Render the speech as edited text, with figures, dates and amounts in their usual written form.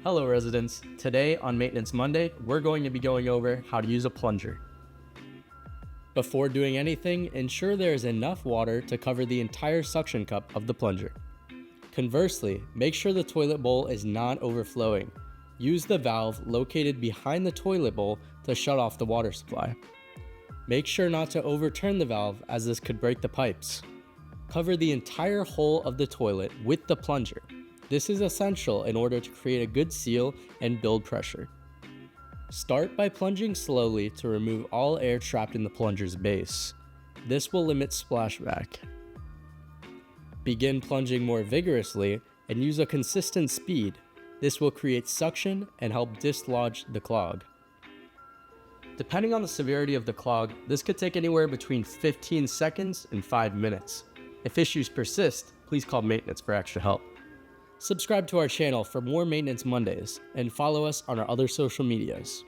Hello residents, today on Maintenance Monday, we're going to be going over how to use a plunger. Before doing anything, ensure there is enough water to cover the entire suction cup of the plunger. Conversely, make sure the toilet bowl is not overflowing. Use the valve located behind the toilet bowl to shut off the water supply. Make sure not to overturn the valve as this could break the pipes. Cover the entire hole of the toilet with the plunger. This is essential in order to create a good seal and build pressure. Start by plunging slowly to remove all air trapped in the plunger's base. This will limit splashback. Begin plunging more vigorously and use a consistent speed. This will create suction and help dislodge the clog. Depending on the severity of the clog, this could take anywhere between 15 seconds and 5 minutes. If issues persist, please call maintenance for extra help. Subscribe to our channel for more Maintenance Mondays and follow us on our other social medias.